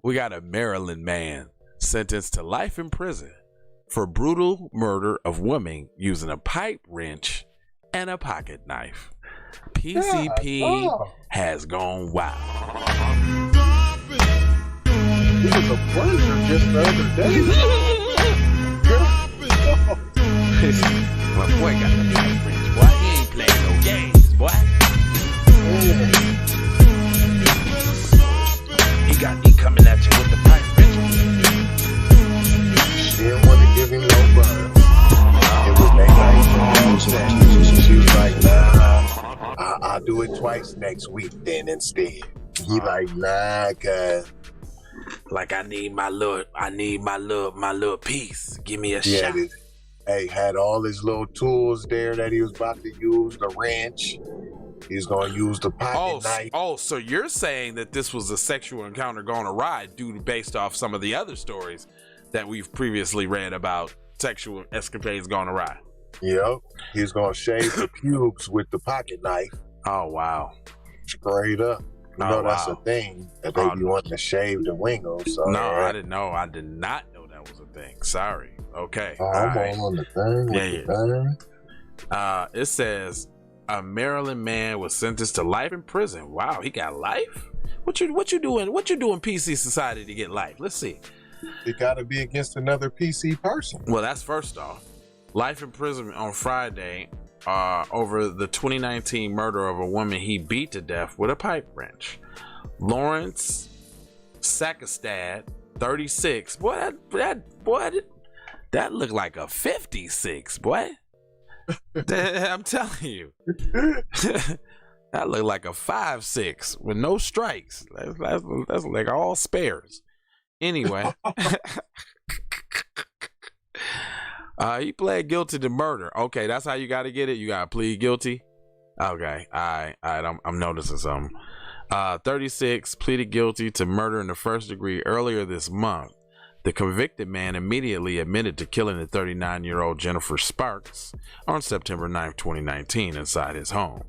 We got a Maryland man sentenced to life in prison for brutal murder of women using a pipe wrench and a pocket knife. PCP has gone wild. He was a pleasure just the other day. My boy got the pipe wrench, boy. He ain't playing no games, boy. He coming at you with the pipe wrench. She didn't want to give him no burn. It was that night. She was like, nah, I'll do it twice next week then instead. He like, nah, cuz. Like I need my little piece. Give me a shot. Hey, had all his little tools there that he was about to use, the wrench. He's gonna use the pocket knife. Oh, so you're saying that this was a sexual encounter gone awry based off some of the other stories that we've previously read about sexual escapades gone awry? Yep. He's gonna shave the pubes with the pocket knife. Oh wow. Straight up. You know that's a thing that they be wanting to shave the wingles. So, no, I didn't know. I did not know that was a thing. Sorry. Okay. I'm on the thing. Yeah. It says a Maryland man was sentenced to life in prison. Wow, he got life? What you doing? What you doing, PC Society, to get life? Let's see. It got to be against another PC person. Well, that's first off. Life in prison on Friday over the 2019 murder of a woman he beat to death with a pipe wrench. Lawrence Sackestad, 36. Boy, that looked like a 56, boy. I'm telling you. That looked like a 5'6" with no strikes. That's like all spares. Anyway. He pled guilty to murder. Okay, that's how you got to get it. You got to plead guilty. Okay, all right. I'm noticing something. 36 pleaded guilty to murder in the first degree earlier this month. The convicted man immediately admitted to killing the 39-year-old Jennifer Sparks on September 9th, 2019, inside his home.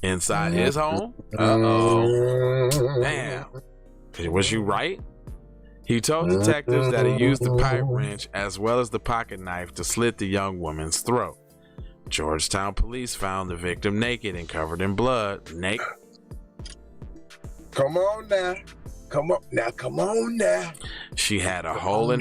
Inside his home? Damn. Was you right? He told detectives that he used the pipe wrench as well as the pocket knife to slit the young woman's throat. Georgetown police found the victim naked and covered in blood. Come on now. Come on now. She had a hole in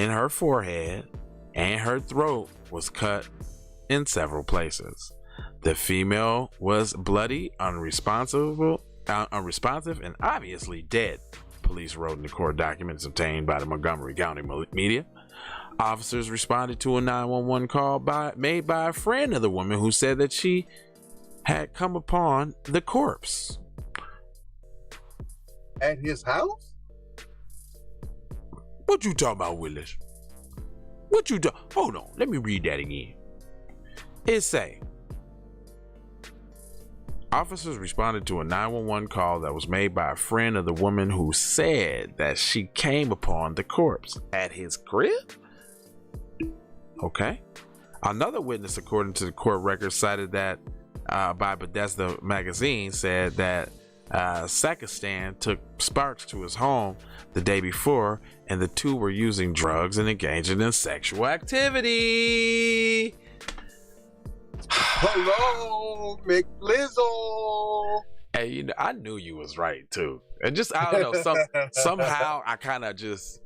her forehead, and her throat was cut in several places. The female was bloody, unresponsive, and obviously dead, police wrote in the court documents obtained by the Montgomery County media. Officers responded to a 911 call made by a friend of the woman who said that she had come upon the corpse. At his house? What you talking about, Willis? Hold on, let me read that again. It say, officers responded to a 911 call that was made by a friend of the woman who said that she came upon the corpse at his crib. Okay. Another witness, according to the court record, cited that by Bethesda magazine, said that Sackestad took Sparks to his home the day before, and the two were using drugs and engaging in sexual activity. Hello, McFlizzle. Hey, I knew you was right too. And just, I don't know, somehow I kind of just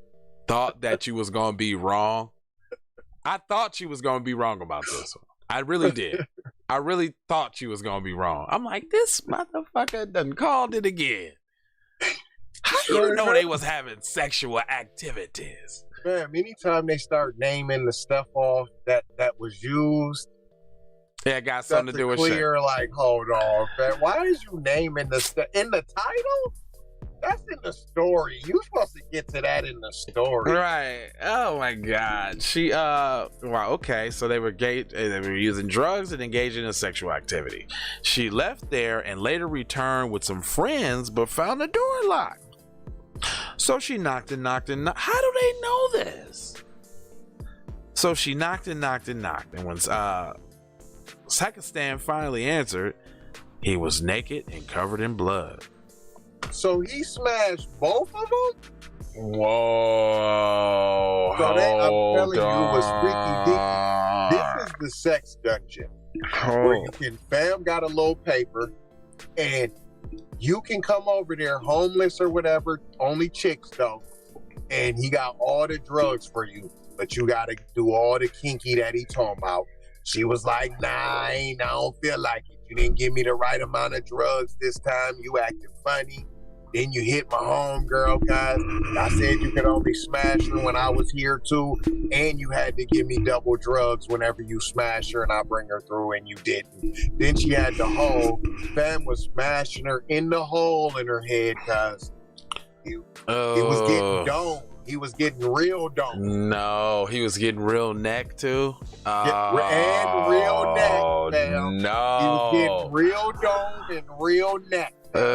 thought that you was gonna be wrong. I thought you was gonna be wrong about this one. I really did. I really thought you was gonna be wrong. I'm like, this motherfucker done called it again. How you know they was having sexual activities? Man, anytime they start naming the stuff off that was used, yeah, it got something to do with clear, shit. Like, hold on, man. Why is you naming the stuff in the title? That's in the story. You supposed to get to that in the story, right? Oh my God. She wow. Okay, so they were using drugs and engaging in sexual activity. She left there and later returned with some friends, but found the door locked. So she knocked and knocked and knocked. How do they know this? So she knocked and knocked and knocked, and when Sackestad finally answered, He was naked and covered in blood. So he smashed both of them? Whoa. So I'm telling you, it was freaky dicky. This is the sex dungeon. Where you can, fam got a little paper, and you can come over there homeless or whatever, only chicks though, and he got all the drugs for you, but you gotta do all the kinky that he talking about. She was like, nah, I don't feel like it. You didn't give me the right amount of drugs this time. You acting funny. Then you hit my homegirl, guys. I said you could only smash her when I was here too, and you had to give me double drugs whenever you smash her and I bring her through, and you didn't. Then she had the hole. Fam was smashing her in the hole in her head, guys. It was getting domed. He was getting real domed. No, he was getting real neck too. And real neck, fam. No, he was getting real domed and real neck. Because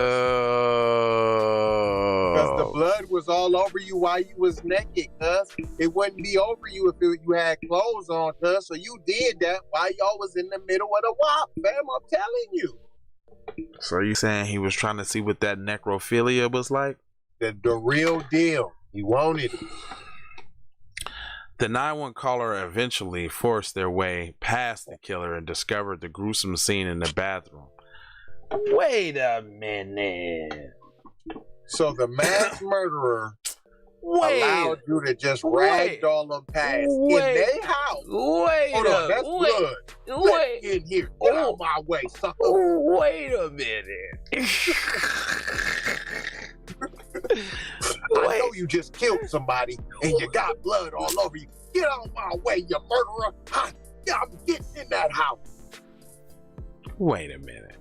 the blood was all over you while you was naked, cuz. It wouldn't be over you if you had clothes on, cuz. So you did that while y'all was in the middle of the wop, fam. I'm telling you. So you saying he was trying to see what that necrophilia was like? The real deal. He wanted it. The 911 caller eventually forced their way past the killer and discovered the gruesome scene in the bathroom. Wait a minute. So the mass murderer allowed you to just ragdoll them past in their house. Hold on, that's blood. Let's get in here. Get out of my way, sucker. Wait a minute. I know you just killed somebody and you got blood all over you. Get out of my way, you murderer. I'm getting in that house. Wait a minute.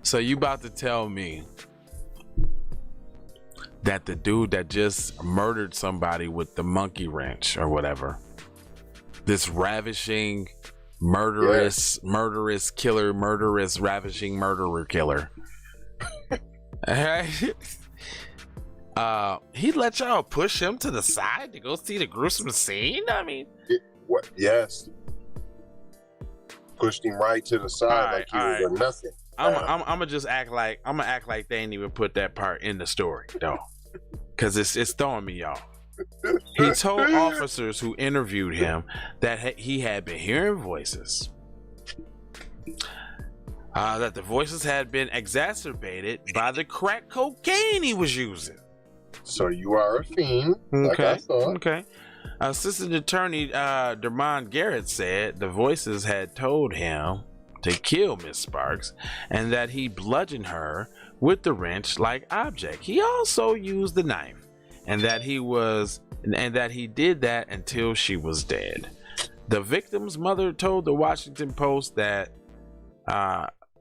So you about to tell me that the dude that just murdered somebody with the monkey wrench or whatever, this ravishing, murderous killer, ravishing murderer killer, he let y'all push him to the side to go see the gruesome scene? I mean, what? Yes. Pushed him right to the side like he was a nothing. I'm gonna just act like they ain't even put that part in the story though, because it's throwing me off. He told officers who interviewed him that he had been hearing voices, that the voices had been exacerbated by the crack cocaine he was using. So you are a fiend, like I saw. Okay. Assistant Attorney Dermond Garrett said the voices had told him to kill Miss Sparks and that he bludgeoned her with the wrench-like object. He also used the knife and that he did that until she was dead. The victim's mother told the Washington Post that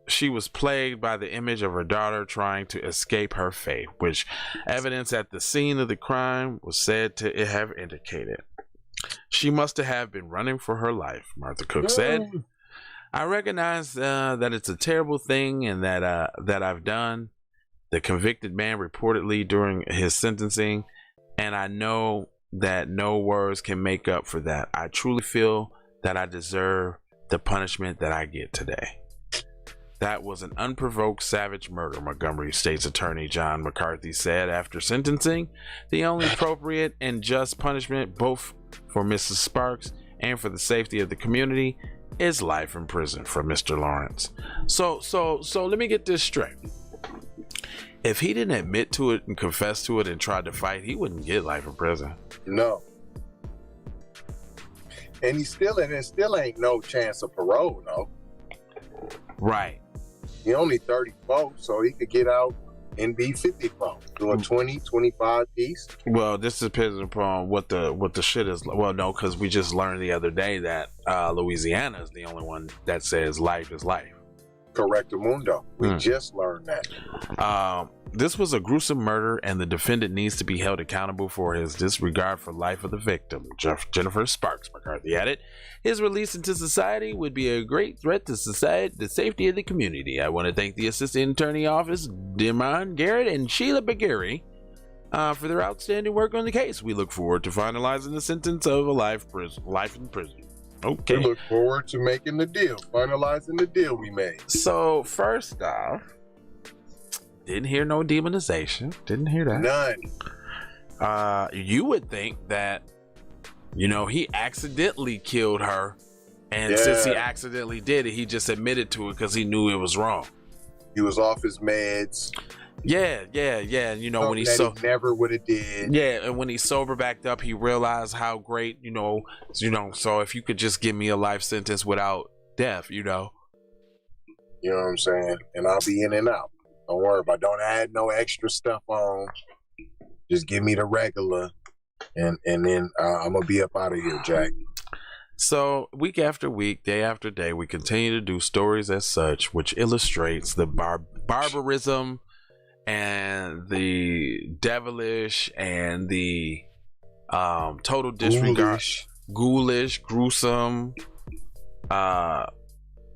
she was plagued by the image of her daughter trying to escape her fate, which evidence at the scene of the crime was said to have indicated. She must have been running for her life, Martha Cook said. I recognize that it's a terrible thing and that I've done, the convicted man reportedly during his sentencing, and I know that no words can make up for that. I truly feel that I deserve the punishment that I get today. That was an unprovoked savage murder, Montgomery State's Attorney John McCarthy said after sentencing. The only appropriate and just punishment, both for Mrs. Sparks and for the safety of the community, is life in prison for Mr. Lawrence. So let me get this straight. If he didn't admit to it and confess to it and tried to fight, he wouldn't get life in prison. No. And there still ain't no chance of parole, though. Right. He only 34, so he could get out and be 54, doing 20, 25 piece. Well, this depends upon what the shit is. Well, no, because we just learned the other day that Louisiana is the only one that says life is life. Correctamundo. We just learned that. This was a gruesome murder, and the defendant needs to be held accountable for his disregard for life of the victim, Jennifer Sparks, McCarthy added. His release into society would be a great threat to society, the safety of the community. I want to thank the Assistant Attorney Office, Dermond Garrett and Sheila Bagari, for their outstanding work on the case. We look forward to finalizing the sentence of a life in prison. Okay. We look forward to making the deal, finalizing the deal we made. So first off, didn't hear no demonization. Didn't hear that. None. You would think that, you know, he accidentally killed her, and since he accidentally did it, he just admitted to it because he knew it was wrong. He was off his meds. Yeah. You know, when he never would have did. Yeah, and when he sober backed up, he realized how great, you know. So if you could just give me a life sentence without death, you know. You know what I'm saying? And I'll be in and out. Don't worry about it. Don't add no extra stuff on. Just give me the regular, and then I'm gonna be up out of here, Jack. So week after week, day after day, we continue to do stories as such, which illustrates the barbarism and the devilish and the total disregard, ghoulish, gruesome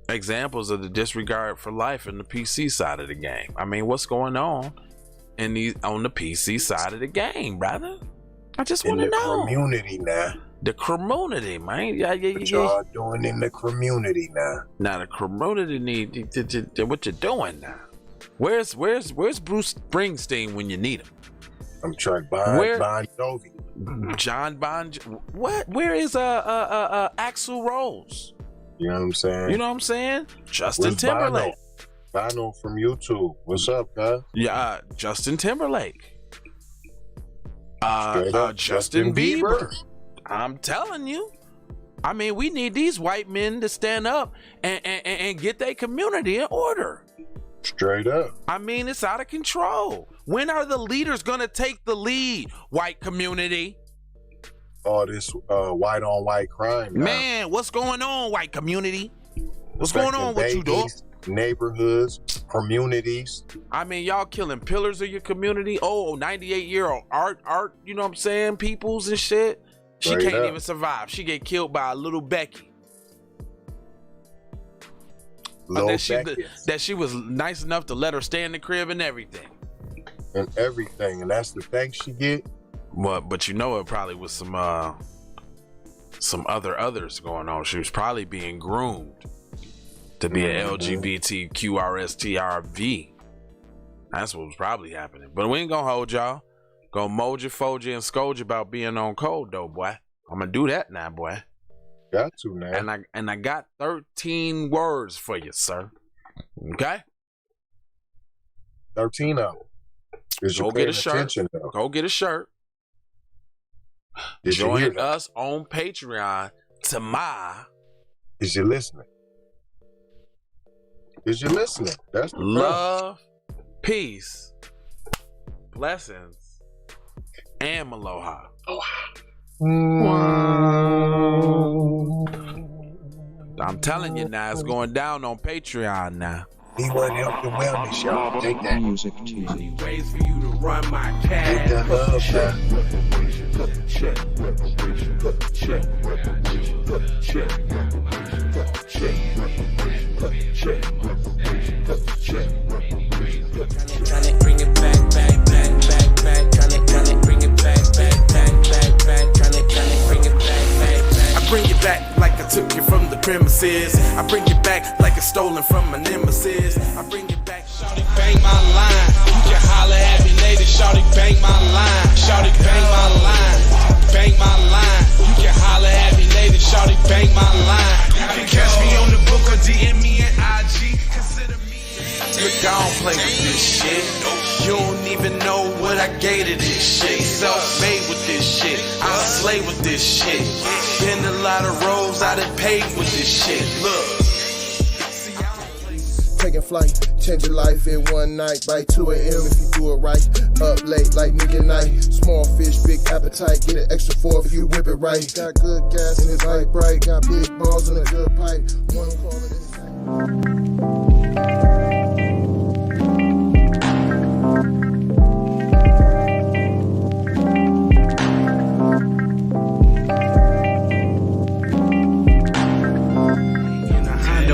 examples of the disregard for life in the PC side of the game. I mean, what's going on on the PC side of the game, brother? I just want to know. Community now. The community, man. Yeah. What y'all doing in the community now? Now the community need what you doing now? Where's Bruce Springsteen when you need him? I'm trying Bon Jovi. John Bon. What? Where is Axl Rose? You know what I'm saying? You know what I'm saying? Justin Timberlake. Bono from YouTube. What's up, guys? Yeah, Justin Timberlake. Justin Bieber. I'm telling you. I mean, we need these white men to stand up and get their community in order. Straight up. I mean, it's out of control. When are the leaders gonna take the lead, white community? All this white on white crime now. Man, what's going on, white community? What's going on with you, dog? Neighborhoods, communities. I mean, y'all killing pillars of your community. 98-year-old art, you know what I'm saying? Peoples and shit. She can't even survive. She get killed by a little Becky. That she was nice enough to let her stay in the crib and everything. And that's the thanks she get. But you know, it probably was some others going on. She was probably being groomed to be an LGBTQRSTRV. That's what was probably happening. But we ain't gonna hold y'all. Gonna mold you, fold you, and scold you about being on code, though, boy. I'm gonna do that now, boy. Got to now. And I got 13 words for you, sir. Okay? 13 of them. Go get a shirt. Go get a shirt. Join us on Patreon tomorrow. Is you listening? That's the love, peace, blessings, and aloha. I'm telling you now, it's going down on Patreon now. B1 Health and Wellness, y'all. Take that. Music Tuesday. Ways for you to run my cash. Take that love, Tryna bring it back. Tryna bring it back. Tryna bring it back. I bring it back like I took it from the premises. I bring it back like it's stolen from my nemesis. I bring it back. Shawty bang my line. You can holler at me later. Shawty bang my line. Shawty bang my line. Bang my line. You can holler at me later. Shawty bang my line. You can catch me on the book or DM me at IG. Consider me. Look, I don't play with this shit. You don't even know what I gave to this shit. Self-made with this shit. I slay with this shit. Been a lot of roads I done paid with this shit. Look. Taking flight, change your life in one night. By 2 a.m. if you do it right. Up late like nigga night. Small fish, big appetite. Get an extra 4 if you whip it right. Got good gas and it's light bright. Got big balls and a good pipe. One call it is.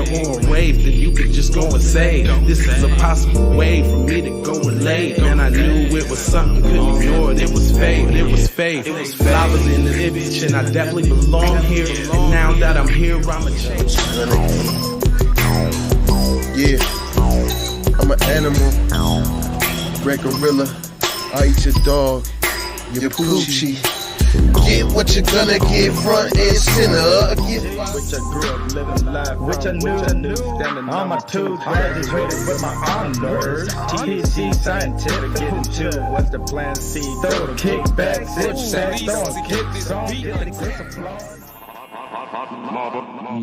Or a wave, then you can just go and say, this is a possible way for me to go and lay. And I knew it was something, couldn't ignore it. It was fate, it was fate. It was flowers in the bitch, and I definitely belong here. And now that I'm here, I'ma change. Yeah, I'm an animal, red gorilla. I eat your dog, your poochie. Get what you're gonna get, front and center. Get Which I grew up living life, which I knew. Standing on my toes, graduated with my honors. THC scientific, getting to what's the plan? C, throw the kickback, sit back, throwing kicks on, get the grits of